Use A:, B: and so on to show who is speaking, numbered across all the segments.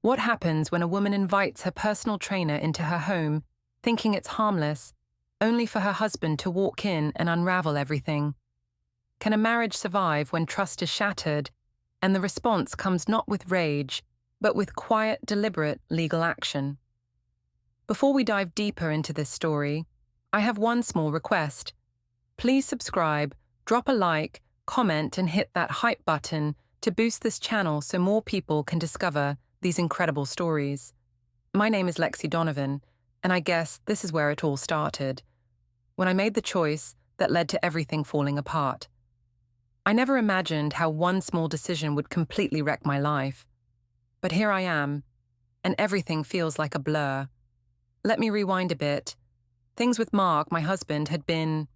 A: What happens when a woman invites her personal trainer into her home, thinking it's harmless, only for her husband to walk in and unravel everything? Can a marriage survive when trust is shattered and the response comes not with rage, but with quiet, deliberate legal action? Before we dive deeper into this story, I have one small request. Please subscribe, drop a like, comment, and hit that hype button to boost this channel so more people can discover these incredible stories. My name is Lexi Donovan, and I guess this is where it all started, when I made the choice that led to everything falling apart. I never imagined how one small decision would completely wreck my life. But here I am, and everything feels like a blur. Let me rewind a bit. Things with Mark, my husband, had been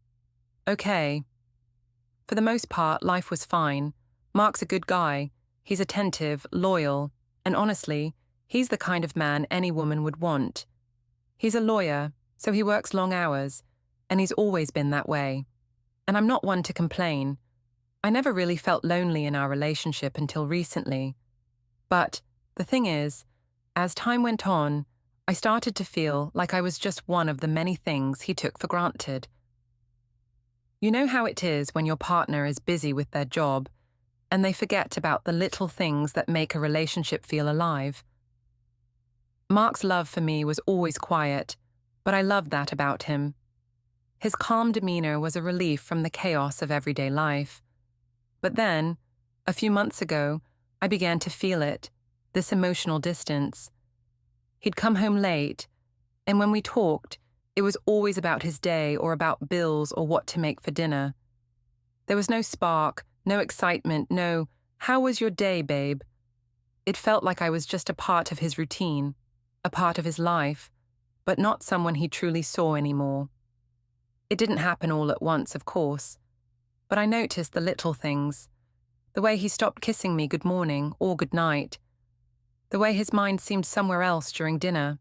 A: okay. For the most part, life was fine. Mark's a good guy. He's attentive, loyal, and honestly, he's the kind of man any woman would want. He's a lawyer, so he works long hours, and he's always been that way. And I'm not one to complain. I never really felt lonely in our relationship until recently. But the thing is, as time went on, I started to feel like I was just one of the many things he took for granted. You know how it is when your partner is busy with their job and they forget about the little things that make a relationship feel alive? Mark's love for me was always quiet, but I loved that about him. His calm demeanor was a relief from the chaos of everyday life. But then, a few months ago, I began to feel it, this emotional distance. He'd come home late, and when we talked, it was always about his day or about bills or what to make for dinner. There was no spark, no excitement, no, "How was your day, babe?" It felt like I was just a part of his routine, a part of his life, but not someone he truly saw anymore. It didn't happen all at once, of course, but I noticed the little things. The way he stopped kissing me good morning or good night. The way his mind seemed somewhere else during dinner.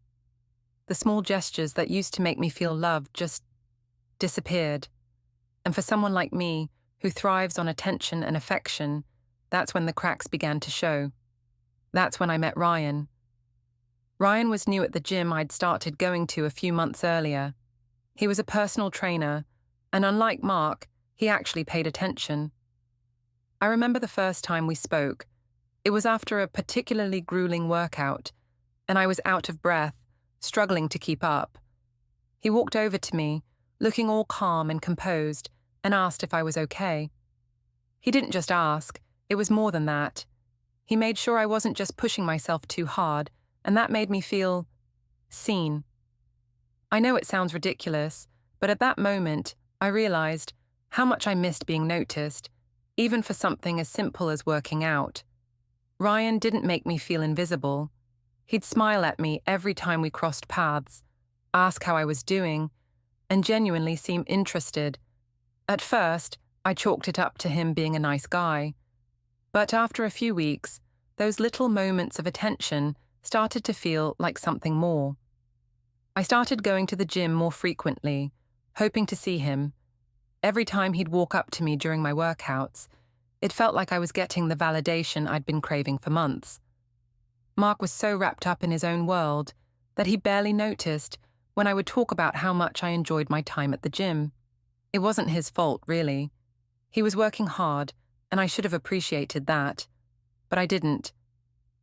A: The small gestures that used to make me feel loved just disappeared. And for someone like me, who thrives on attention and affection, that's when the cracks began to show. That's when I met Ryan. Ryan was new at the gym I'd started going to a few months earlier. He was a personal trainer, and unlike Mark, he actually paid attention. I remember the first time we spoke. It was after a particularly grueling workout, and I was out of breath, struggling to keep up. He walked over to me, looking all calm and composed, and asked if I was okay. He didn't just ask, it was more than that. He made sure I wasn't just pushing myself too hard, and that made me feel seen. I know it sounds ridiculous, but at that moment, I realized how much I missed being noticed, even for something as simple as working out. Ryan didn't make me feel invisible. He'd smile at me every time we crossed paths, ask how I was doing, and genuinely seem interested. At first, I chalked it up to him being a nice guy. But after a few weeks, those little moments of attention started to feel like something more. I started going to the gym more frequently, hoping to see him. Every time he'd walk up to me during my workouts, it felt like I was getting the validation I'd been craving for months. Mark was so wrapped up in his own world that he barely noticed when I would talk about how much I enjoyed my time at the gym. It wasn't his fault, really. He was working hard, and I should have appreciated that. But I didn't.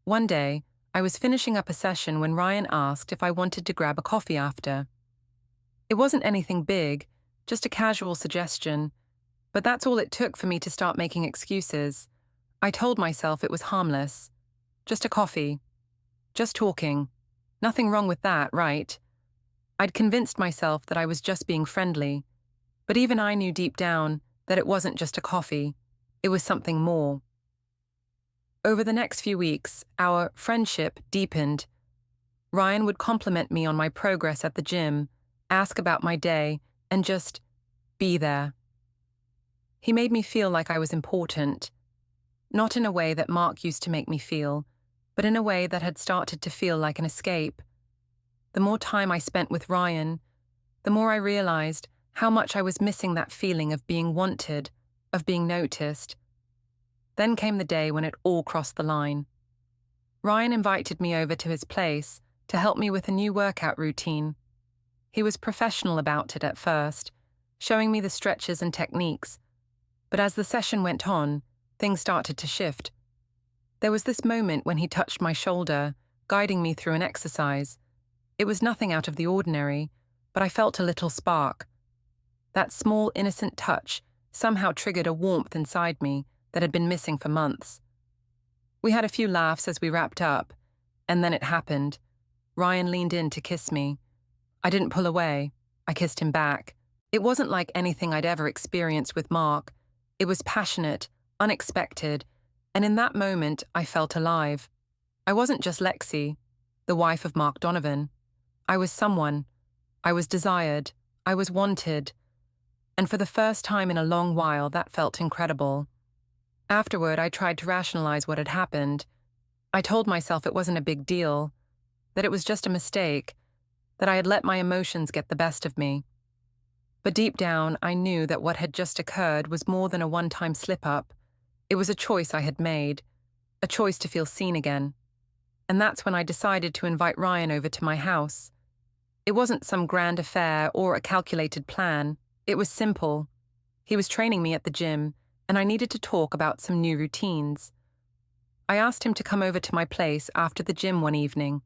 A: One day, I was finishing up a session when Ryan asked if I wanted to grab a coffee after. It wasn't anything big, just a casual suggestion, but that's all it took for me to start making excuses. I told myself it was harmless. Just a coffee. Just talking. Nothing wrong with that, right? I'd convinced myself that I was just being friendly, but even I knew deep down that it wasn't just a coffee. It was something more. Over the next few weeks, our friendship deepened. Ryan would compliment me on my progress at the gym, ask about my day, and just be there. He made me feel like I was important, not in a way that Mark used to make me feel, but in a way that had started to feel like an escape. The more time I spent with Ryan, the more I realized how much I was missing that feeling of being wanted, of being noticed. Then came the day when it all crossed the line. Ryan invited me over to his place to help me with a new workout routine. He was professional about it at first, showing me the stretches and techniques, but as the session went on, things started to shift. There was this moment when he touched my shoulder, guiding me through an exercise. It was nothing out of the ordinary, but I felt a little spark. That small, innocent touch somehow triggered a warmth inside me that had been missing for months. We had a few laughs as we wrapped up, and then it happened. Ryan leaned in to kiss me. I didn't pull away. I kissed him back. It wasn't like anything I'd ever experienced with Mark. It was passionate, unexpected, and in that moment I felt alive. I wasn't just Lexi, the wife of Mark Donovan. I was someone. I was desired. I was wanted. And for the first time in a long while, that felt incredible. Afterward, I tried to rationalize what had happened. I told myself it wasn't a big deal, that it was just a mistake, that I had let my emotions get the best of me. But deep down, I knew that what had just occurred was more than a one-time slip-up. It was a choice I had made, a choice to feel seen again. And that's when I decided to invite Ryan over to my house. It wasn't some grand affair or a calculated plan. It was simple. He was training me at the gym, and I needed to talk about some new routines. I asked him to come over to my place after the gym one evening.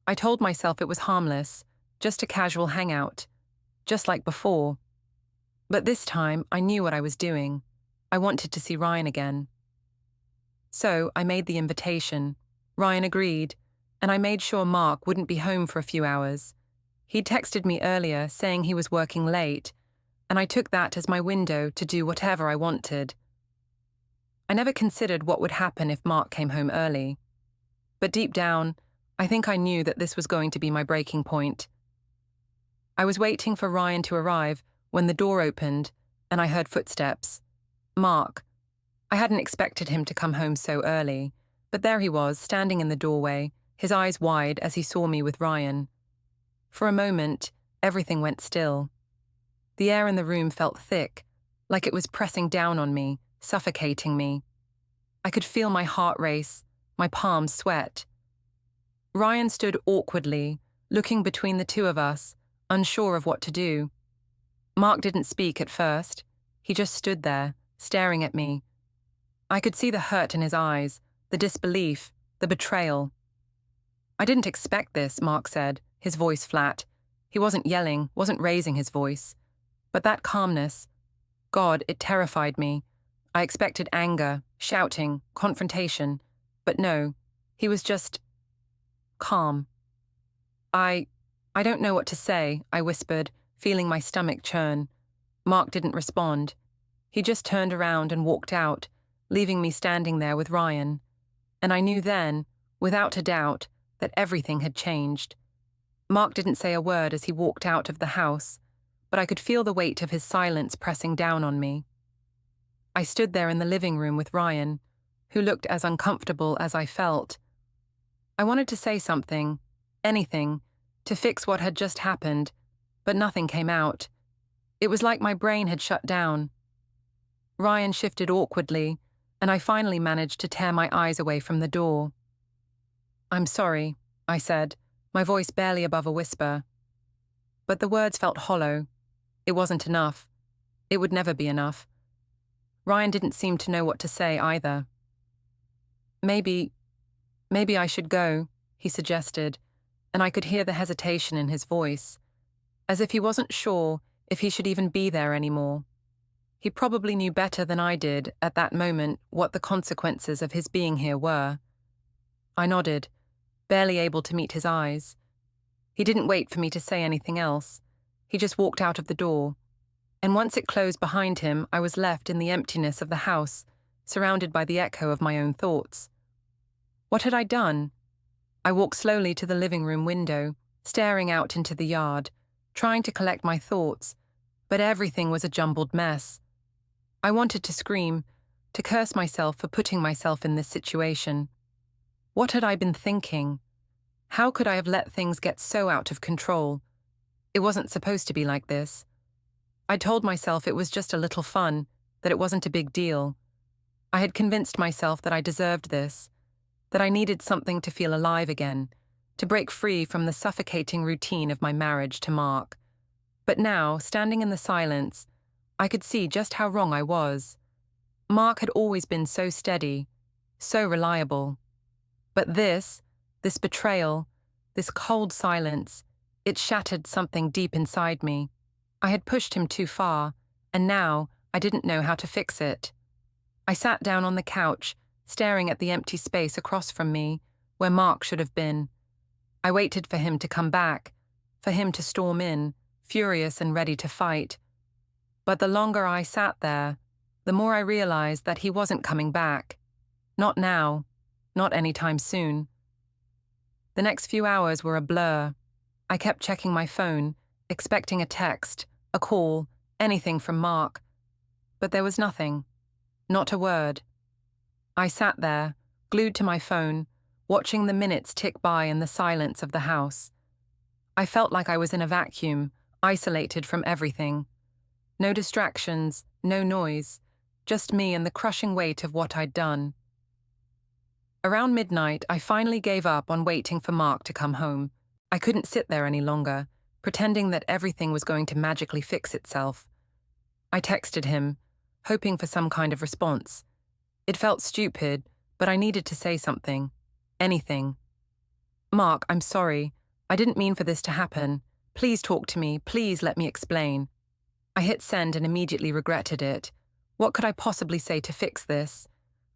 A: I told myself it was harmless, just a casual hangout, just like before. But this time, I knew what I was doing. I wanted to see Ryan again. So I made the invitation. Ryan agreed, and I made sure Mark wouldn't be home for a few hours. He'd texted me earlier saying he was working late, and I took that as my window to do whatever I wanted. I never considered what would happen if Mark came home early. But deep down, I think I knew that this was going to be my breaking point. I was waiting for Ryan to arrive when the door opened and I heard footsteps. Mark. I hadn't expected him to come home so early, but there he was, standing in the doorway, his eyes wide as he saw me with Ryan. For a moment, everything went still. The air in the room felt thick, like it was pressing down on me, suffocating me. I could feel my heart race, my palms sweat. Ryan stood awkwardly, looking between the two of us, unsure of what to do. Mark didn't speak at first. He just stood there, staring at me. I could see the hurt in his eyes, the disbelief, the betrayal. "I didn't expect this," Mark said, his voice flat. He wasn't yelling, wasn't raising his voice. But that calmness, God, it terrified me. I expected anger, shouting, confrontation. But no, he was just calm. I don't know what to say," I whispered, feeling my stomach churn. Mark didn't respond. He just turned around and walked out, leaving me standing there with Ryan. And I knew then, without a doubt, that everything had changed. Mark didn't say a word as he walked out of the house, but I could feel the weight of his silence pressing down on me. I stood there in the living room with Ryan, who looked as uncomfortable as I felt. I wanted to say something, anything, to fix what had just happened, but nothing came out. It was like my brain had shut down. Ryan shifted awkwardly, and I finally managed to tear my eyes away from the door. "I'm sorry," I said, my voice barely above a whisper. But the words felt hollow. It wasn't enough. It would never be enough. Ryan didn't seem to know what to say either. Maybe I should go," he suggested, and I could hear the hesitation in his voice, as if he wasn't sure if he should even be there anymore. He probably knew better than I did at that moment what the consequences of his being here were. I nodded, barely able to meet his eyes. He didn't wait for me to say anything else. He just walked out of the door, and once it closed behind him, I was left in the emptiness of the house, surrounded by the echo of my own thoughts. What had I done? I walked slowly to the living room window, staring out into the yard, trying to collect my thoughts, but everything was a jumbled mess. I wanted to scream, to curse myself for putting myself in this situation. What had I been thinking? How could I have let things get so out of control? It wasn't supposed to be like this. I told myself it was just a little fun, that it wasn't a big deal. I had convinced myself that I deserved this, that I needed something to feel alive again, to break free from the suffocating routine of my marriage to Mark. But now, standing in the silence, I could see just how wrong I was. Mark had always been so steady, so reliable. But this betrayal, this cold silence, it shattered something deep inside me. I had pushed him too far, and now I didn't know how to fix it. I sat down on the couch, staring at the empty space across from me, where Mark should have been. I waited for him to come back, for him to storm in, furious and ready to fight. But the longer I sat there, the more I realized that he wasn't coming back. Not now, not anytime soon. The next few hours were a blur. I kept checking my phone, expecting a text, a call, anything from Mark. But there was nothing. Not a word. I sat there, glued to my phone, watching the minutes tick by in the silence of the house. I felt like I was in a vacuum, isolated from everything. No distractions, no noise, just me and the crushing weight of what I'd done. Around midnight, I finally gave up on waiting for Mark to come home. I couldn't sit there any longer, pretending that everything was going to magically fix itself. I texted him, hoping for some kind of response. It felt stupid, but I needed to say something. Anything. "Mark, I'm sorry. I didn't mean for this to happen. Please talk to me. Please let me explain." I hit send and immediately regretted it. What could I possibly say to fix this?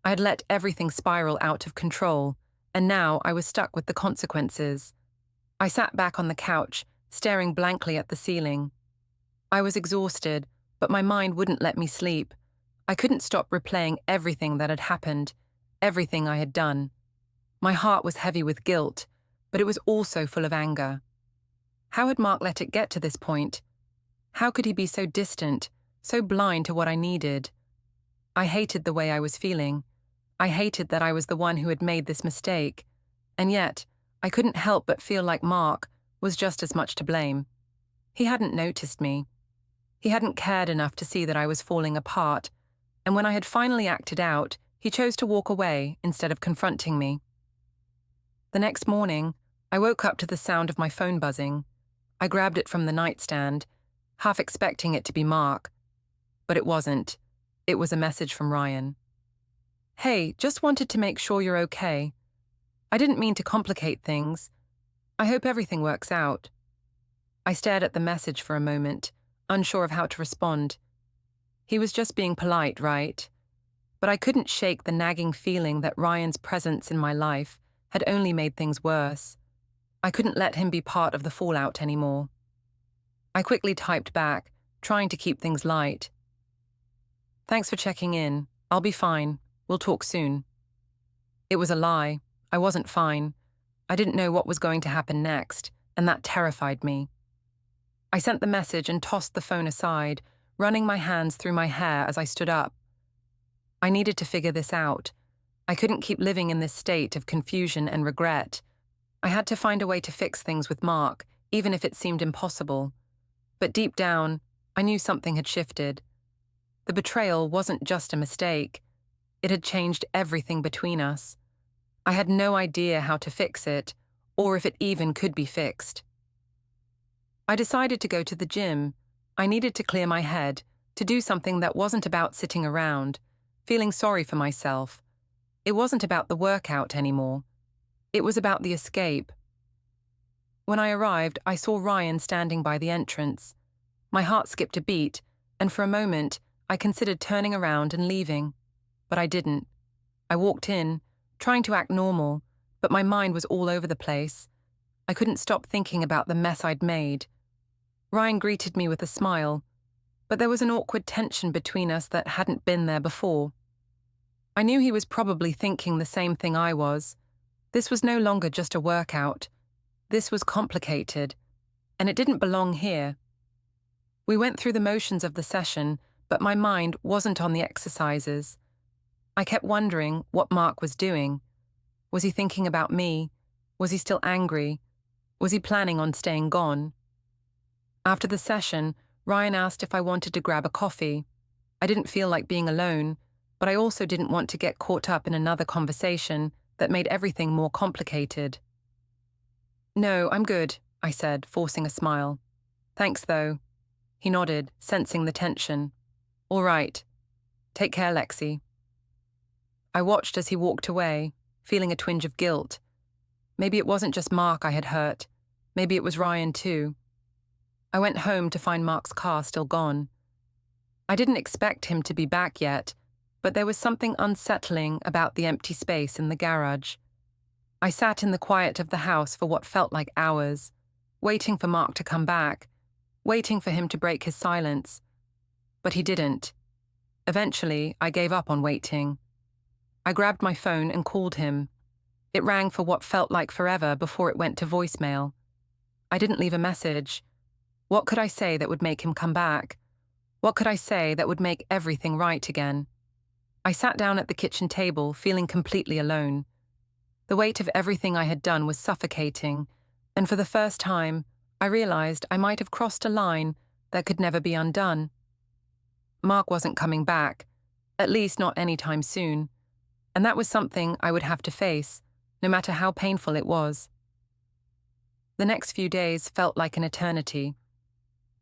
A: I had let everything spiral out of control, and now I was stuck with the consequences. I sat back on the couch, staring blankly at the ceiling. I was exhausted, but my mind wouldn't let me sleep. I couldn't stop replaying everything that had happened, everything I had done. My heart was heavy with guilt, but it was also full of anger. How had Mark let it get to this point? How could he be so distant, so blind to what I needed? I hated the way I was feeling. I hated that I was the one who had made this mistake, and yet I couldn't help but feel like Mark was just as much to blame. He hadn't noticed me. He hadn't cared enough to see that I was falling apart, and when I had finally acted out, he chose to walk away instead of confronting me. The next morning, I woke up to the sound of my phone buzzing. I grabbed it from the nightstand, half expecting it to be Mark. But it wasn't. It was a message from Ryan. "Hey, just wanted to make sure you're okay. I didn't mean to complicate things. I hope everything works out." I stared at the message for a moment, unsure of how to respond. He was just being polite, right? But I couldn't shake the nagging feeling that Ryan's presence in my life had only made things worse. I couldn't let him be part of the fallout anymore. I quickly typed back, trying to keep things light. "Thanks for checking in. I'll be fine. We'll talk soon." It was a lie. I wasn't fine. I didn't know what was going to happen next, and that terrified me. I sent the message and tossed the phone aside, running my hands through my hair as I stood up. I needed to figure this out. I couldn't keep living in this state of confusion and regret. I had to find a way to fix things with Mark, even if it seemed impossible. But deep down, I knew something had shifted. The betrayal wasn't just a mistake. It had changed everything between us. I had no idea how to fix it, or if it even could be fixed. I decided to go to the gym. I needed to clear my head, to do something that wasn't about sitting around, feeling sorry for myself. It wasn't about the workout anymore. It was about the escape. When I arrived, I saw Ryan standing by the entrance. My heart skipped a beat, and for a moment, I considered turning around and leaving. But I didn't. I walked in, trying to act normal, but my mind was all over the place. I couldn't stop thinking about the mess I'd made. Ryan greeted me with a smile, but there was an awkward tension between us that hadn't been there before. I knew he was probably thinking the same thing I was. This was no longer just a workout. This was complicated, and it didn't belong here. We went through the motions of the session, but my mind wasn't on the exercises. I kept wondering what Mark was doing. Was he thinking about me? Was he still angry? Was he planning on staying gone? After the session, Ryan asked if I wanted to grab a coffee. I didn't feel like being alone, but I also didn't want to get caught up in another conversation, that made everything more complicated. "No, I'm good," I said, forcing a smile. "Thanks, though." He nodded, sensing the tension. "All right. Take care, Lexi." I watched as he walked away, feeling a twinge of guilt. Maybe it wasn't just Mark I had hurt. Maybe it was Ryan, too. I went home to find Mark's car still gone. I didn't expect him to be back yet, but there was something unsettling about the empty space in the garage. I sat in the quiet of the house for what felt like hours, waiting for Mark to come back, waiting for him to break his silence. But he didn't. Eventually, I gave up on waiting. I grabbed my phone and called him. It rang for what felt like forever before it went to voicemail. I didn't leave a message. What could I say that would make him come back? What could I say that would make everything right again? I sat down at the kitchen table, feeling completely alone. The weight of everything I had done was suffocating, and for the first time, I realized I might have crossed a line that could never be undone. Mark wasn't coming back, at least not anytime soon, and that was something I would have to face, no matter how painful it was. The next few days felt like an eternity.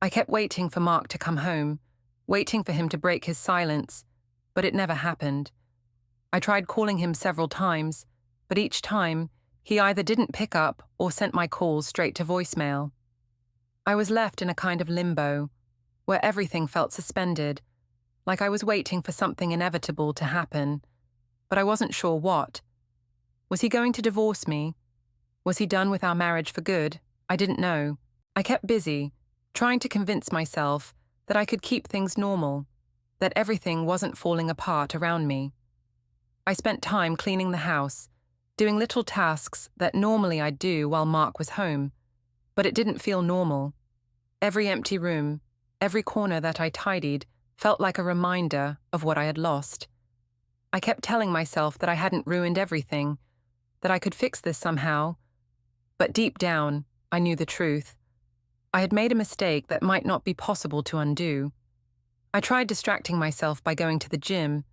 A: I kept waiting for Mark to come home, waiting for him to break his silence, but it never happened. I tried calling him several times, but each time, he either didn't pick up or sent my calls straight to voicemail. I was left in a kind of limbo, where everything felt suspended, like I was waiting for something inevitable to happen, but I wasn't sure what. Was he going to divorce me? Was he done with our marriage for good? I didn't know. I kept busy, trying to convince myself that I could keep things normal, that everything wasn't falling apart around me. I spent time cleaning the house, doing little tasks that normally I'd do while Mark was home, but it didn't feel normal. Every empty room, every corner that I tidied felt like a reminder of what I had lost. I kept telling myself that I hadn't ruined everything, that I could fix this somehow, but deep down, I knew the truth. I had made a mistake that might not be possible to undo. I tried distracting myself by going to the gym,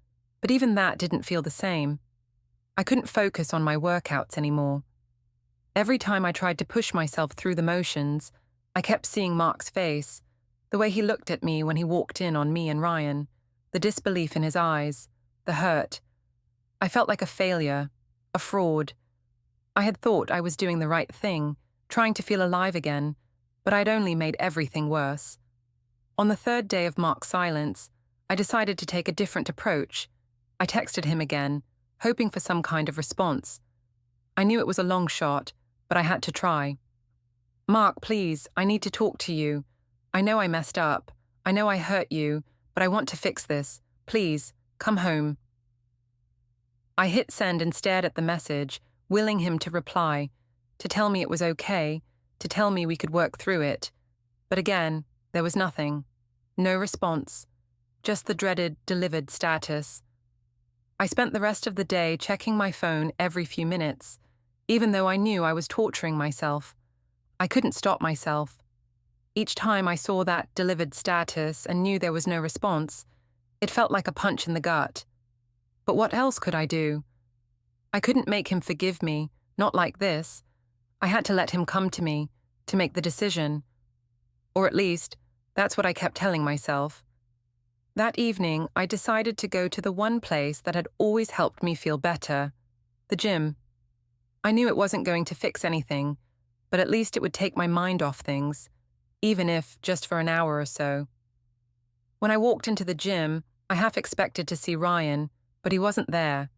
A: but even that didn't feel the same. I couldn't focus on my workouts anymore. Every time I tried to push myself through the motions, I kept seeing Mark's face, the way he looked at me when he walked in on me and Ryan, the disbelief in his eyes, the hurt. I felt like a failure, a fraud. I had thought I was doing the right thing, trying to feel alive again, but I'd only made everything worse. On the third day of Mark's silence, I decided to take a different approach. I texted him again, hoping for some kind of response. I knew it was a long shot, but I had to try. "Mark, please, I need to talk to you. I know I messed up. I know I hurt you, but I want to fix this. Please, come home." I hit send and stared at the message, willing him to reply, to tell me it was okay, to tell me we could work through it. But again, there was nothing. No response. Just the dreaded delivered status. I spent the rest of the day checking my phone every few minutes, even though I knew I was torturing myself. I couldn't stop myself. Each time I saw that delivered status and knew there was no response, it felt like a punch in the gut. But what else could I do? I couldn't make him forgive me, not like this. I had to let him come to me, to make the decision. Or at least, that's what I kept telling myself. That evening, I decided to go to the one place that had always helped me feel better, the gym. I knew it wasn't going to fix anything, but at least it would take my mind off things, even if just for an hour or so. When I walked into the gym, I half expected to see Ryan, but he wasn't there.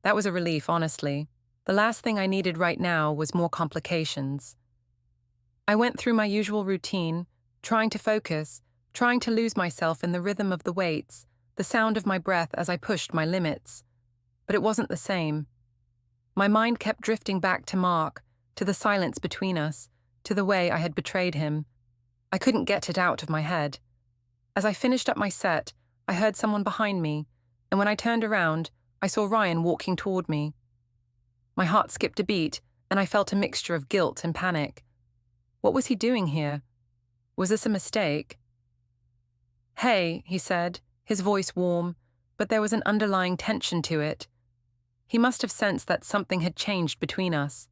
A: That was a relief, honestly. The last thing I needed right now was more complications. I went through my usual routine, trying to focus, trying to lose myself in the rhythm of the weights, the sound of my breath as I pushed my limits. But it wasn't the same. My mind kept drifting back to Mark, to the silence between us, to the way I had betrayed him. I couldn't get it out of my head. As I finished up my set, I heard someone behind me, and when I turned around, I saw Ryan walking toward me. My heart skipped a beat, and I felt a mixture of guilt and panic. What was he doing here? Was this a mistake? "Hey," he said, his voice warm, but there was an underlying tension to it. He must have sensed that something had changed between us.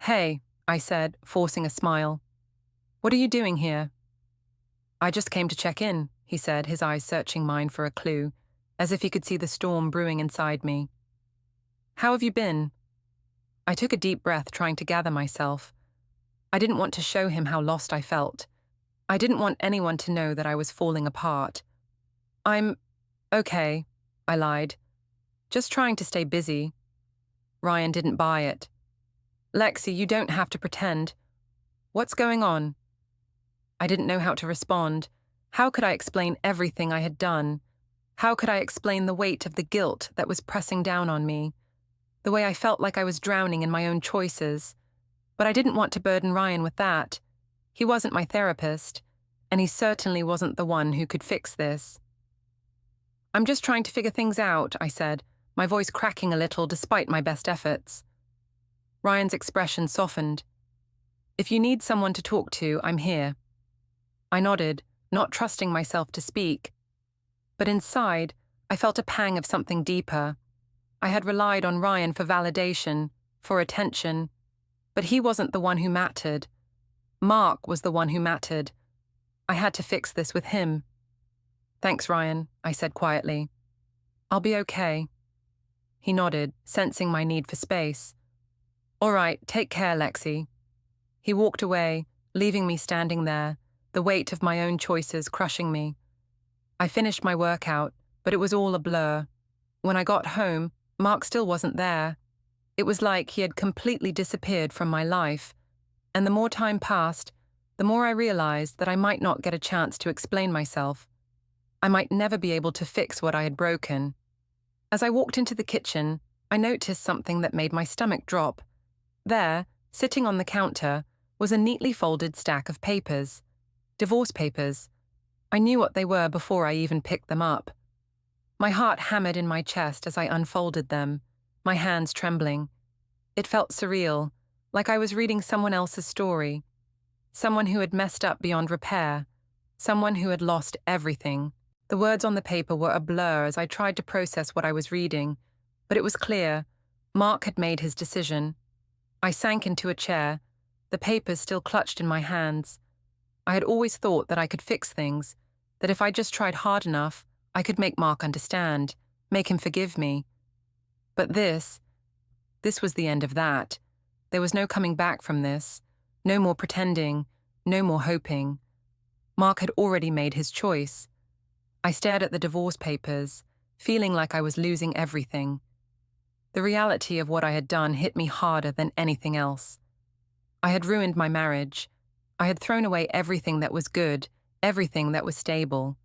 A: "Hey," I said, forcing a smile. "What are you doing here?" "I just came to check in," he said, his eyes searching mine for a clue, as if he could see the storm brewing inside me. "How have you been?" I took a deep breath, trying to gather myself. I didn't want to show him how lost I felt. I didn't want anyone to know that I was falling apart. "I'm okay," I lied. "Just trying to stay busy." Ryan didn't buy it. "Lexi, you don't have to pretend. What's going on?" I didn't know how to respond. How could I explain everything I had done? How could I explain the weight of the guilt that was pressing down on me? The way I felt like I was drowning in my own choices. But I didn't want to burden Ryan with that. He wasn't my therapist, and he certainly wasn't the one who could fix this. "I'm just trying to figure things out," I said, my voice cracking a little despite my best efforts. Ryan's expression softened. "If you need someone to talk to, I'm here." I nodded, not trusting myself to speak. But inside, I felt a pang of something deeper. I had relied on Ryan for validation, for attention, but he wasn't the one who mattered. Mark was the one who mattered. I had to fix this with him. "Thanks, Ryan," I said quietly. "I'll be okay." He nodded, sensing my need for space. "All right, take care, Lexi." He walked away, leaving me standing there, the weight of my own choices crushing me. I finished my workout, but it was all a blur. When I got home, Mark still wasn't there. It was like he had completely disappeared from my life, and the more time passed, the more I realized that I might not get a chance to explain myself. I might never be able to fix what I had broken. As I walked into the kitchen, I noticed something that made my stomach drop. There, sitting on the counter, was a neatly folded stack of papers. Divorce papers. I knew what they were before I even picked them up. My heart hammered in my chest as I unfolded them, my hands trembling. It felt surreal, like I was reading someone else's story. Someone who had messed up beyond repair. Someone who had lost everything. The words on the paper were a blur as I tried to process what I was reading, but it was clear. Mark had made his decision. I sank into a chair, the papers still clutched in my hands. I had always thought that I could fix things, that if I just tried hard enough, I could make Mark understand, make him forgive me. But this was the end of that. There was no coming back from this, no more pretending, no more hoping. Mark had already made his choice. I stared at the divorce papers, feeling like I was losing everything. The reality of what I had done hit me harder than anything else. I had ruined my marriage. I had thrown away everything that was good, everything that was stable.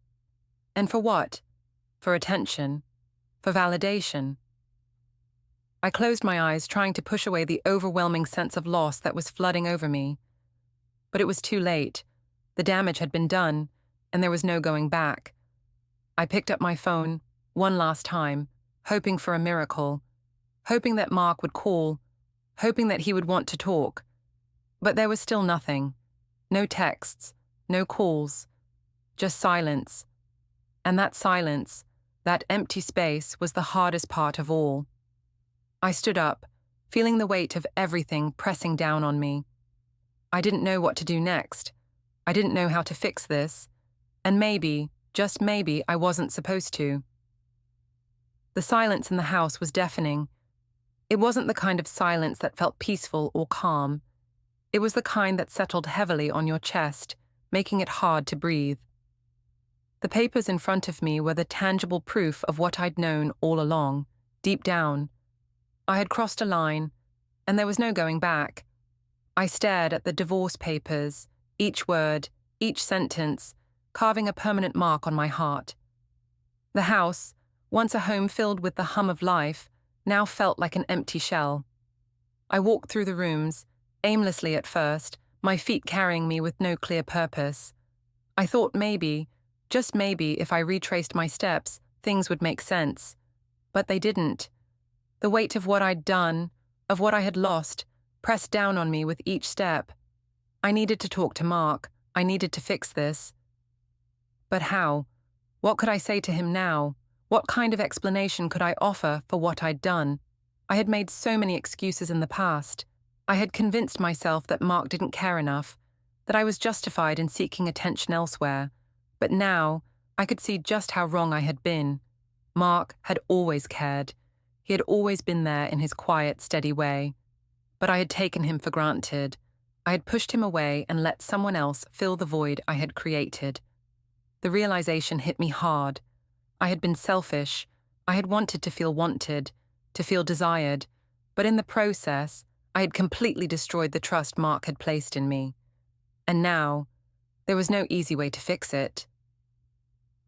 A: And for what? For attention. For validation. I closed my eyes, trying to push away the overwhelming sense of loss that was flooding over me. But it was too late. The damage had been done, and there was no going back. I picked up my phone, one last time, hoping for a miracle, hoping that Mark would call, hoping that he would want to talk. But there was still nothing. No texts, no calls, just silence. And that silence, that empty space, was the hardest part of all. I stood up, feeling the weight of everything pressing down on me. I didn't know what to do next. I didn't know how to fix this. And maybe, just maybe, I wasn't supposed to. The silence in the house was deafening. It wasn't the kind of silence that felt peaceful or calm. It was the kind that settled heavily on your chest, making it hard to breathe. The papers in front of me were the tangible proof of what I'd known all along, deep down. I had crossed a line, and there was no going back. I stared at the divorce papers, each word, each sentence, carving a permanent mark on my heart. The house, once a home filled with the hum of life, now felt like an empty shell. I walked through the rooms, aimlessly at first, my feet carrying me with no clear purpose. I thought maybe, just maybe, if I retraced my steps, things would make sense. But they didn't. The weight of what I'd done, of what I had lost, pressed down on me with each step. I needed to talk to Mark. I needed to fix this. But how? What could I say to him now? What kind of explanation could I offer for what I'd done? I had made so many excuses in the past. I had convinced myself that Mark didn't care enough, that I was justified in seeking attention elsewhere. But now, I could see just how wrong I had been. Mark had always cared. He had always been there in his quiet, steady way. But I had taken him for granted. I had pushed him away and let someone else fill the void I had created. The realization hit me hard. I had been selfish. I had wanted to feel wanted, to feel desired, but in the process, I had completely destroyed the trust Mark had placed in me. And now, there was no easy way to fix it.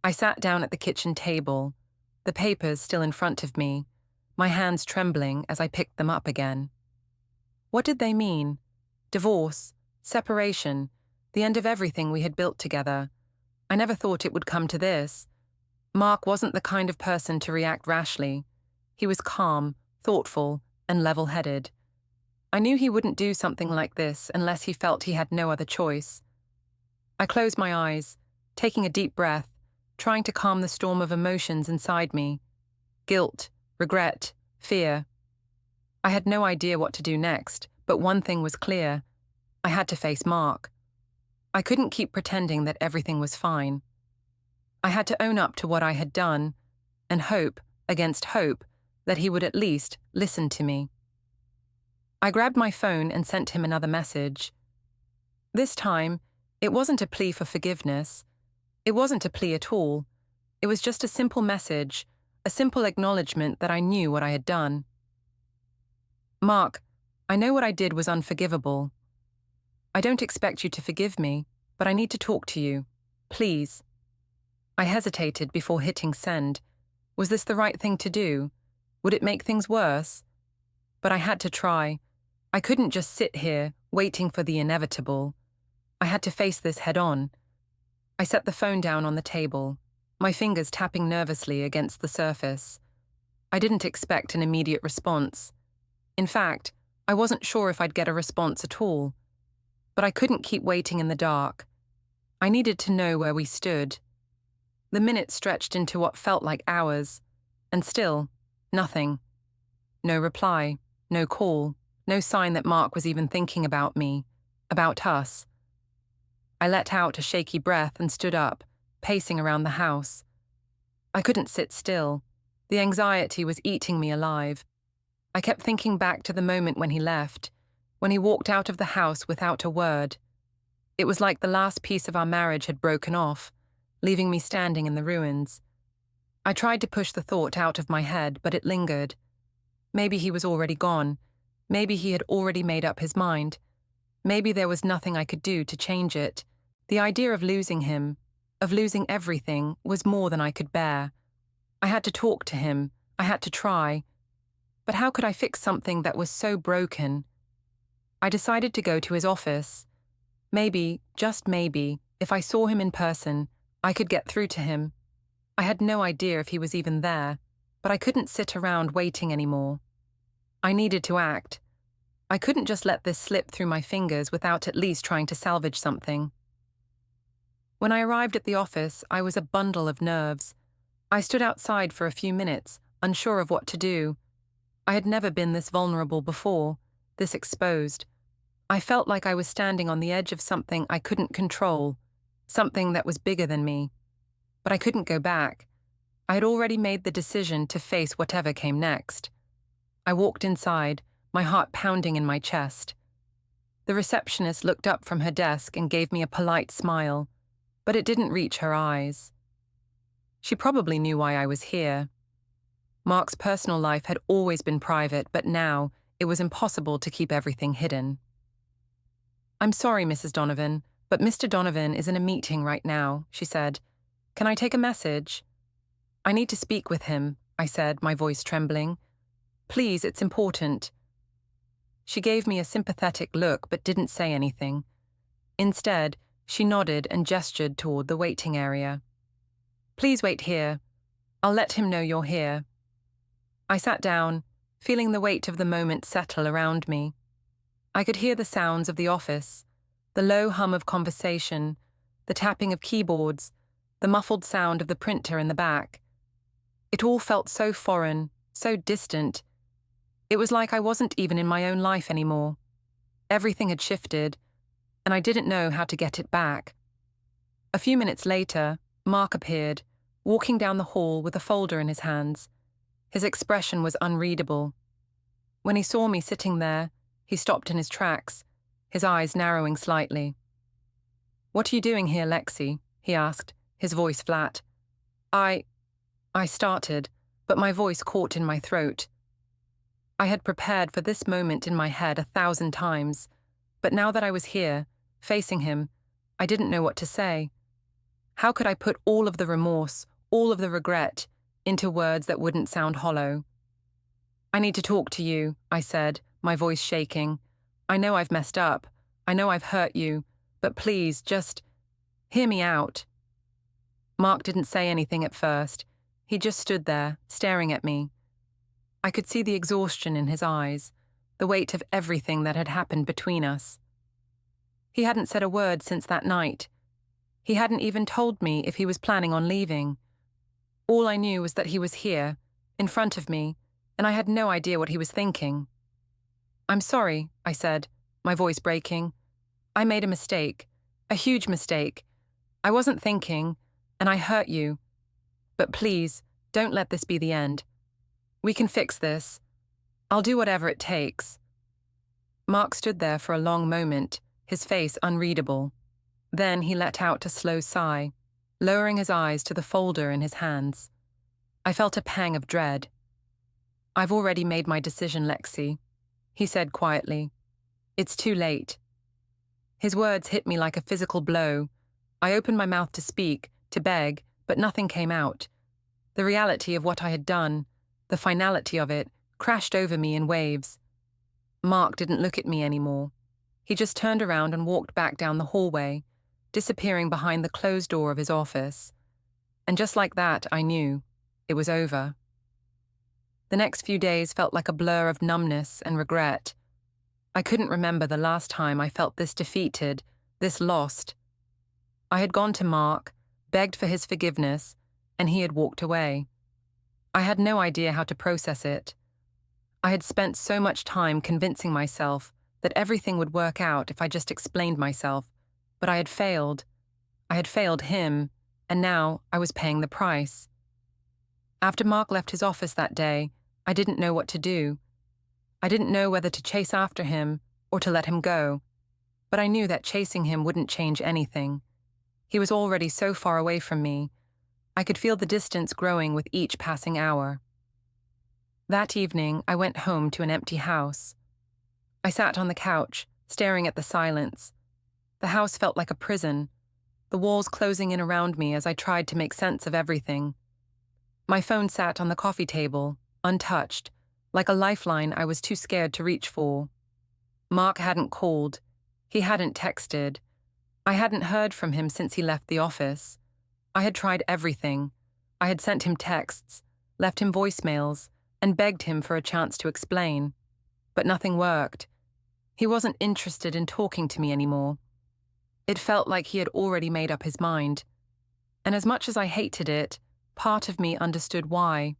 A: I sat down at the kitchen table, the papers still in front of me, my hands trembling as I picked them up again. What did they mean? Divorce, separation, the end of everything we had built together. I never thought it would come to this. Mark wasn't the kind of person to react rashly. He was calm, thoughtful, and level-headed. I knew he wouldn't do something like this unless he felt he had no other choice. I closed my eyes, taking a deep breath, trying to calm the storm of emotions inside me. Guilt, regret, fear. I had no idea what to do next, but one thing was clear. I had to face Mark. I couldn't keep pretending that everything was fine. I had to own up to what I had done, and hope, against hope, that he would at least listen to me. I grabbed my phone and sent him another message. This time, it wasn't a plea for forgiveness. It wasn't a plea at all. It was just a simple message, a simple acknowledgement that I knew what I had done. Mark, I know what I did was unforgivable. I don't expect you to forgive me, but I need to talk to you. Please. I hesitated before hitting send. Was this the right thing to do? Would it make things worse? But I had to try. I couldn't just sit here, waiting for the inevitable. I had to face this head-on. I set the phone down on the table, my fingers tapping nervously against the surface. I didn't expect an immediate response. In fact, I wasn't sure if I'd get a response at all. But I couldn't keep waiting in the dark. I needed to know where we stood. The minutes stretched into what felt like hours, and still, nothing. No reply, no call, no sign that Mark was even thinking about me, about us. I let out a shaky breath and stood up, pacing around the house. I couldn't sit still. The anxiety was eating me alive. I kept thinking back to the moment when he left, when he walked out of the house without a word. It was like the last piece of our marriage had broken off, leaving me standing in the ruins. I tried to push the thought out of my head, but it lingered. Maybe he was already gone. Maybe he had already made up his mind. Maybe there was nothing I could do to change it. The idea of losing him, of losing everything, was more than I could bear. I had to talk to him. I had to try. But how could I fix something that was so broken? I decided to go to his office. Maybe, just maybe, if I saw him in person, I could get through to him. I had no idea if he was even there, but I couldn't sit around waiting anymore. I needed to act. I couldn't just let this slip through my fingers without at least trying to salvage something. When I arrived at the office, I was a bundle of nerves. I stood outside for a few minutes, unsure of what to do. I had never been this vulnerable before, this exposed. I felt like I was standing on the edge of something I couldn't control, something that was bigger than me. But I couldn't go back. I had already made the decision to face whatever came next. I walked inside, my heart pounding in my chest. The receptionist looked up from her desk and gave me a polite smile, but it didn't reach her eyes. She probably knew why I was here. Mark's personal life had always been private, but now it was impossible to keep everything hidden. "I'm sorry, Mrs. Donovan, but Mr. Donovan is in a meeting right now," she said. "Can I take a message?" "I need to speak with him," I said, my voice trembling. "Please, it's important." She gave me a sympathetic look but didn't say anything. Instead, she nodded and gestured toward the waiting area. "Please wait here. I'll let him know you're here." I sat down, feeling the weight of the moment settle around me. I could hear the sounds of the office, the low hum of conversation, the tapping of keyboards, the muffled sound of the printer in the back. It all felt so foreign, so distant. It was like I wasn't even in my own life anymore. Everything had shifted, and I didn't know how to get it back. A few minutes later, Mark appeared, walking down the hall with a folder in his hands. His expression was unreadable. When he saw me sitting there, he stopped in his tracks, his eyes narrowing slightly. "What are you doing here, Lexi?" he asked, his voice flat. I started, but my voice caught in my throat. I had prepared for this moment in my head 1,000 times, but now that I was here, facing him, I didn't know what to say. How could I put all of the remorse, all of the regret, into words that wouldn't sound hollow? "I need to talk to you," I said, my voice shaking. "I know I've messed up. I know I've hurt you, but please, just hear me out." Mark didn't say anything at first. He just stood there, staring at me. I could see the exhaustion in his eyes, the weight of everything that had happened between us. He hadn't said a word since that night. He hadn't even told me if he was planning on leaving. All I knew was that he was here, in front of me, and I had no idea what he was thinking. "I'm sorry," I said, my voice breaking. "I made a mistake, a huge mistake. I wasn't thinking, and I hurt you. But please, don't let this be the end. We can fix this. I'll do whatever it takes." Mark stood there for a long moment, his face unreadable. Then he let out a slow sigh, lowering his eyes to the folder in his hands. I felt a pang of dread. "I've already made my decision, Lexi," he said quietly. "It's too late." His words hit me like a physical blow. I opened my mouth to speak, to beg, but nothing came out. The reality of what I had done, the finality of it, crashed over me in waves. Mark didn't look at me anymore. He just turned around and walked back down the hallway, disappearing behind the closed door of his office. And just like that, I knew it was over. The next few days felt like a blur of numbness and regret. I couldn't remember the last time I felt this defeated, this lost. I had gone to Mark, begged for his forgiveness, and he had walked away. I had no idea how to process it. I had spent so much time convincing myself that everything would work out if I just explained myself, but I had failed. I had failed him, and now I was paying the price. After Mark left his office that day, I didn't know what to do. I didn't know whether to chase after him or to let him go, but I knew that chasing him wouldn't change anything. He was already so far away from me. I could feel the distance growing with each passing hour. That evening, I went home to an empty house. I sat on the couch, staring at the silence. The house felt like a prison, the walls closing in around me as I tried to make sense of everything. My phone sat on the coffee table, untouched, like a lifeline I was too scared to reach for. Mark hadn't called. He hadn't texted. I hadn't heard from him since he left the office. I had tried everything. I had sent him texts, left him voicemails, and begged him for a chance to explain. But nothing worked. He wasn't interested in talking to me anymore. It felt like he had already made up his mind. And as much as I hated it, part of me understood why.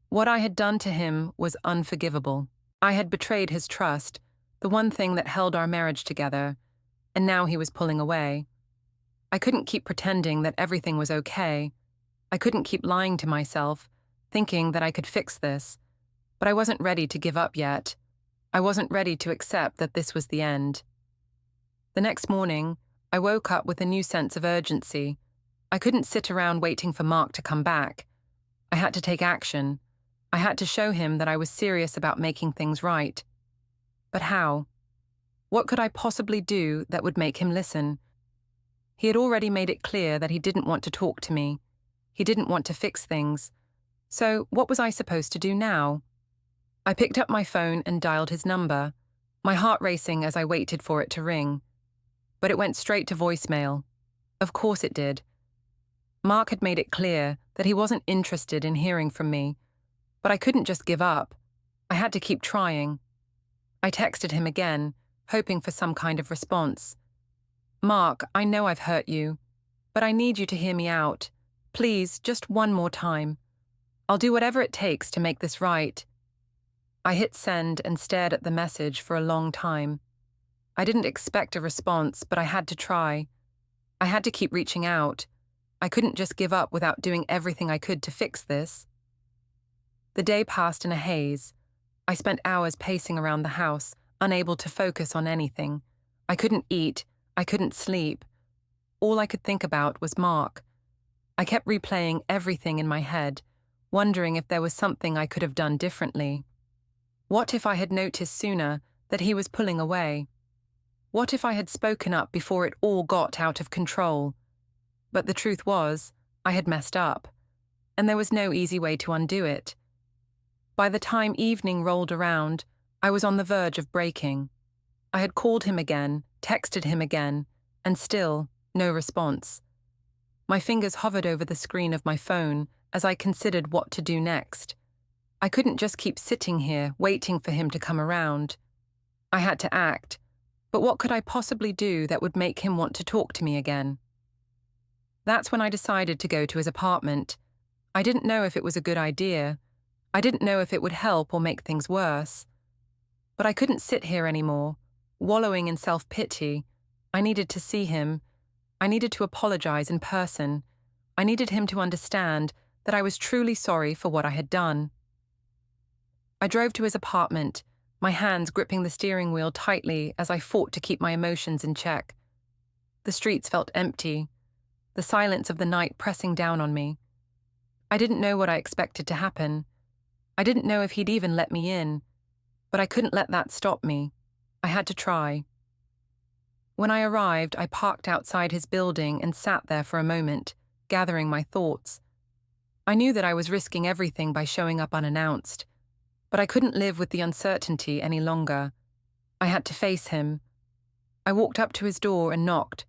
A: What I had done to him was unforgivable. I had betrayed his trust, the one thing that held our marriage together, and now he was pulling away. I couldn't keep pretending that everything was okay. I couldn't keep lying to myself, thinking that I could fix this. But I wasn't ready to give up yet. I wasn't ready to accept that this was the end. The next morning, I woke up with a new sense of urgency. I couldn't sit around waiting for Mark to come back. I had to take action. I had to show him that I was serious about making things right. But how? What could I possibly do that would make him listen? He had already made it clear that he didn't want to talk to me. He didn't want to fix things. So what was I supposed to do now? I picked up my phone and dialed his number, my heart racing as I waited for it to ring. But it went straight to voicemail. Of course it did. Mark had made it clear that he wasn't interested in hearing from me, but I couldn't just give up. I had to keep trying. I texted him again, hoping for some kind of response. "Mark, I know I've hurt you, but I need you to hear me out. Please, just one more time. I'll do whatever it takes to make this right." I hit send and stared at the message for a long time. I didn't expect a response, but I had to try. I had to keep reaching out. I couldn't just give up without doing everything I could to fix this. The day passed in a haze. I spent hours pacing around the house, unable to focus on anything. I couldn't eat. I couldn't sleep. All I could think about was Mark. I kept replaying everything in my head, wondering if there was something I could have done differently. What if I had noticed sooner that he was pulling away? What if I had spoken up before it all got out of control? But the truth was, I had messed up, and there was no easy way to undo it. By the time evening rolled around, I was on the verge of breaking. I had called him again, texted him again, and still, no response. My fingers hovered over the screen of my phone as I considered what to do next. I couldn't just keep sitting here, waiting for him to come around. I had to act, but what could I possibly do that would make him want to talk to me again? That's when I decided to go to his apartment. I didn't know if it was a good idea. I didn't know if it would help or make things worse. But I couldn't sit here anymore, wallowing in self-pity. I needed to see him. I needed to apologize in person. I needed him to understand that I was truly sorry for what I had done. I drove to his apartment, my hands gripping the steering wheel tightly as I fought to keep my emotions in check. The streets felt empty, the silence of the night pressing down on me. I didn't know what I expected to happen. I didn't know if he'd even let me in, but I couldn't let that stop me. I had to try. When I arrived, I parked outside his building and sat there for a moment, gathering my thoughts. I knew that I was risking everything by showing up unannounced, but I couldn't live with the uncertainty any longer. I had to face him. I walked up to his door and knocked.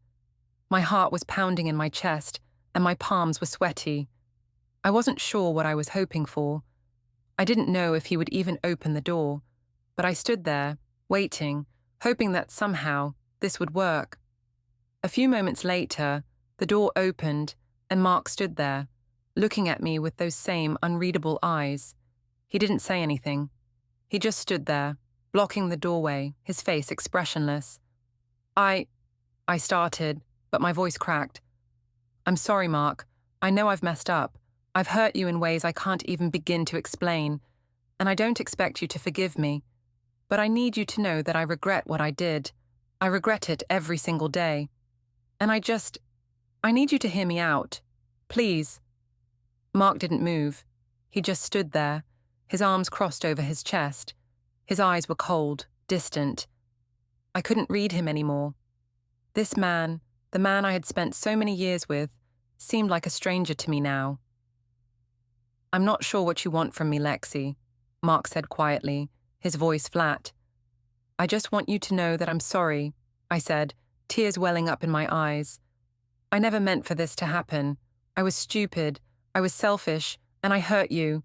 A: My heart was pounding in my chest, and my palms were sweaty. I wasn't sure what I was hoping for. I didn't know if he would even open the door, but I stood there, waiting, hoping that somehow this would work. A few moments later, the door opened, and Mark stood there, looking at me with those same unreadable eyes. He didn't say anything. He just stood there, blocking the doorway, his face expressionless. I started, but my voice cracked. "I'm sorry, Mark. I know I've messed up. I've hurt you in ways I can't even begin to explain, and I don't expect you to forgive me. But I need you to know that I regret what I did. I regret it every single day. And I need you to hear me out. Please." Mark didn't move. He just stood there, his arms crossed over his chest. His eyes were cold, distant. I couldn't read him anymore. This man, the man I had spent so many years with, seemed like a stranger to me now. "I'm not sure what you want from me, Lexi," Mark said quietly, his voice flat. "I just want you to know that I'm sorry," I said, tears welling up in my eyes. "I never meant for this to happen. I was stupid, I was selfish, and I hurt you.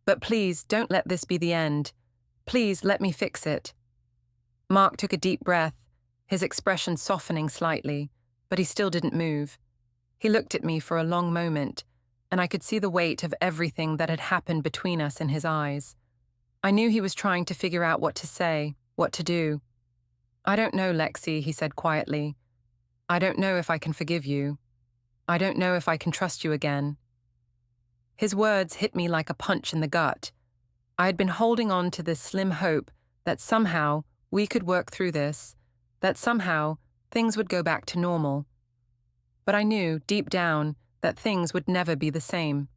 A: But please, don't let this be the end. Please, let me fix it." Mark took a deep breath, his expression softening slightly, but he still didn't move. He looked at me for a long moment, and I could see the weight of everything that had happened between us in his eyes. I knew he was trying to figure out what to say, what to do. "I don't know, Lexi," he said quietly. "I don't know if I can forgive you. I don't know if I can trust you again." His words hit me like a punch in the gut. I had been holding on to this slim hope that somehow we could work through this, that somehow things would go back to normal. But I knew, deep down, that things would never be the same.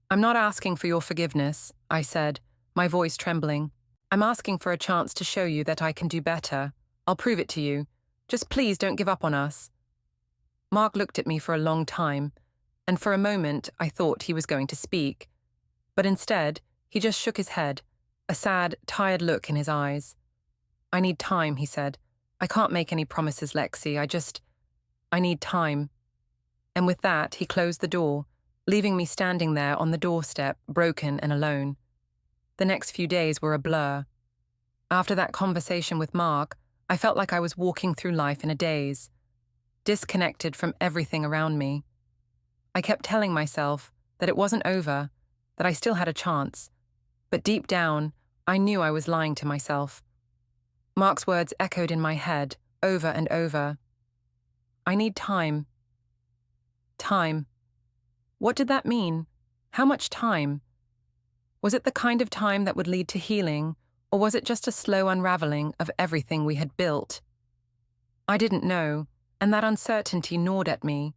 A: "I'm not asking for your forgiveness," I said, my voice trembling. "I'm asking for a chance to show you that I can do better. I'll prove it to you. Just please don't give up on us." Mark looked at me for a long time, and for a moment I thought he was going to speak. But instead, he just shook his head, a sad, tired look in his eyes. "I need time," he said. "I can't make any promises, Lexi. I need time." And with that, he closed the door, leaving me standing there on the doorstep, broken and alone. The next few days were a blur. After that conversation with Mark, I felt like I was walking through life in a daze, disconnected from everything around me. I kept telling myself that it wasn't over, that I still had a chance. But deep down, I knew I was lying to myself. Mark's words echoed in my head, over and over. I need time. Time. What did that mean? How much time? Was it the kind of time that would lead to healing, or was it just a slow unraveling of everything we had built? I didn't know, and that uncertainty gnawed at me.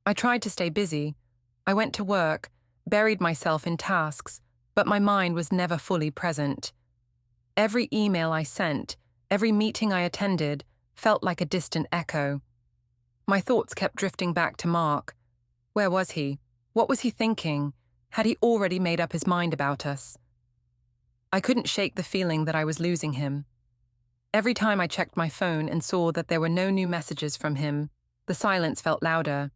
A: I tried to stay busy. I went to work, buried myself in tasks, but my mind was never fully present. Every email I sent, every meeting I attended, felt like a distant echo. My thoughts kept drifting back to Mark. Where was he? What was he thinking? Had he already made up his mind about us? I couldn't shake the feeling that I was losing him. Every time I checked my phone and saw that there were no new messages from him, the silence felt louder.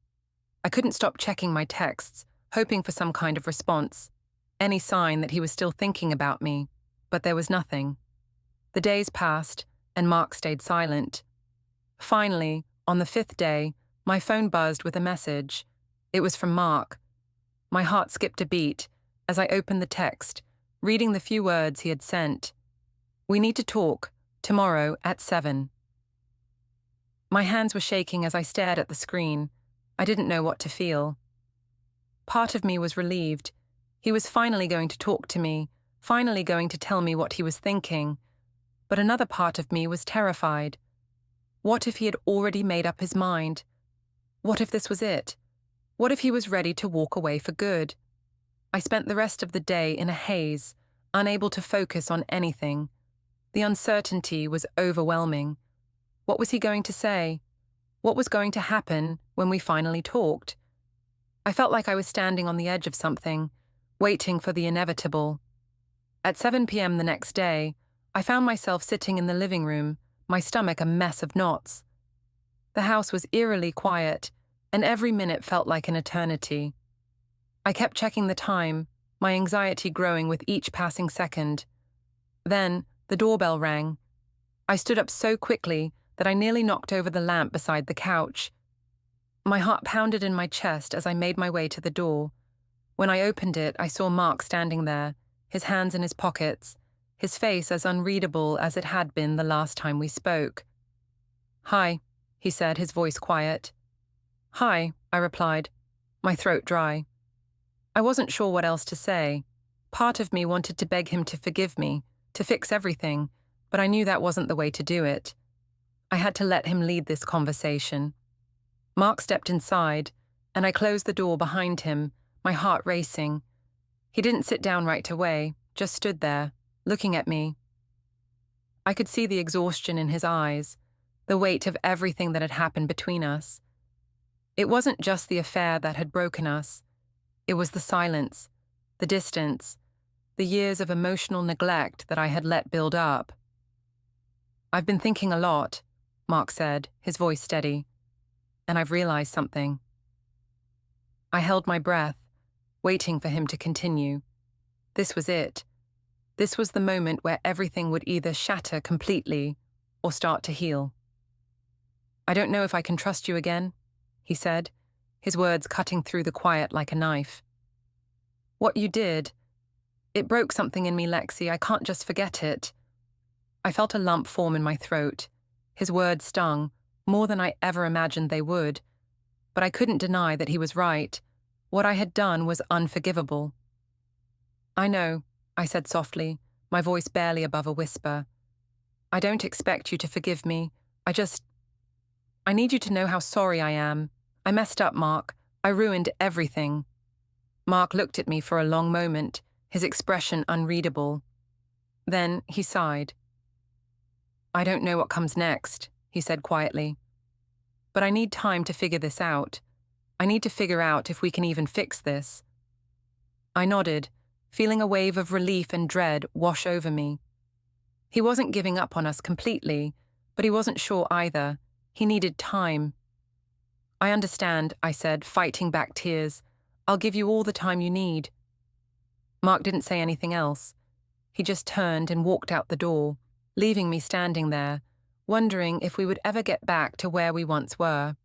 A: I couldn't stop checking my texts, hoping for some kind of response, any sign that he was still thinking about me, but there was nothing. The days passed, and Mark stayed silent. Finally, on the 5th day, my phone buzzed with a message. It was from Mark. My heart skipped a beat as I opened the text, reading the few words he had sent. "We need to talk, tomorrow at 7. My hands were shaking as I stared at the screen. I didn't know what to feel. Part of me was relieved. He was finally going to talk to me, finally going to tell me what he was thinking. But another part of me was terrified. What if he had already made up his mind? What if this was it? What if he was ready to walk away for good? I spent the rest of the day in a haze, unable to focus on anything. The uncertainty was overwhelming. What was he going to say? What was going to happen when we finally talked? I felt like I was standing on the edge of something, waiting for the inevitable. At 7 p.m. the next day, I found myself sitting in the living room, my stomach a mess of knots. The house was eerily quiet, and every minute felt like an eternity. I kept checking the time, my anxiety growing with each passing second. Then, the doorbell rang. I stood up so quickly that I nearly knocked over the lamp beside the couch. My heart pounded in my chest as I made my way to the door. When I opened it, I saw Mark standing there, his hands in his pockets, his face as unreadable as it had been the last time we spoke. "Hi," he said, his voice quiet. "Hi," I replied, my throat dry. I wasn't sure what else to say. Part of me wanted to beg him to forgive me, to fix everything, but I knew that wasn't the way to do it. I had to let him lead this conversation. Mark stepped inside, and I closed the door behind him, my heart racing. He didn't sit down right away, just stood there, looking at me. I could see the exhaustion in his eyes, the weight of everything that had happened between us. It wasn't just the affair that had broken us. It was the silence, the distance, the years of emotional neglect that I had let build up. "I've been thinking a lot," Mark said, his voice steady, "and I've realized something." I held my breath, waiting for him to continue. This was it. This was the moment where everything would either shatter completely or start to heal. "I don't know if I can trust you again," he said, his words cutting through the quiet like a knife. "What you did, it broke something in me, Lexi. I can't just forget it." I felt a lump form in my throat. His words stung, more than I ever imagined they would. But I couldn't deny that he was right. What I had done was unforgivable. "I know," I said softly, my voice barely above a whisper. "I don't expect you to forgive me. I need you to know how sorry I am. I messed up, Mark. I ruined everything." Mark looked at me for a long moment, his expression unreadable. Then he sighed. "I don't know what comes next," he said quietly. "But I need time to figure this out. I need to figure out if we can even fix this." I nodded, feeling a wave of relief and dread wash over me. He wasn't giving up on us completely, but he wasn't sure either. He needed time. "I understand," I said, fighting back tears. "I'll give you all the time you need." Mark didn't say anything else. He just turned and walked out the door, leaving me standing there, wondering if we would ever get back to where we once were.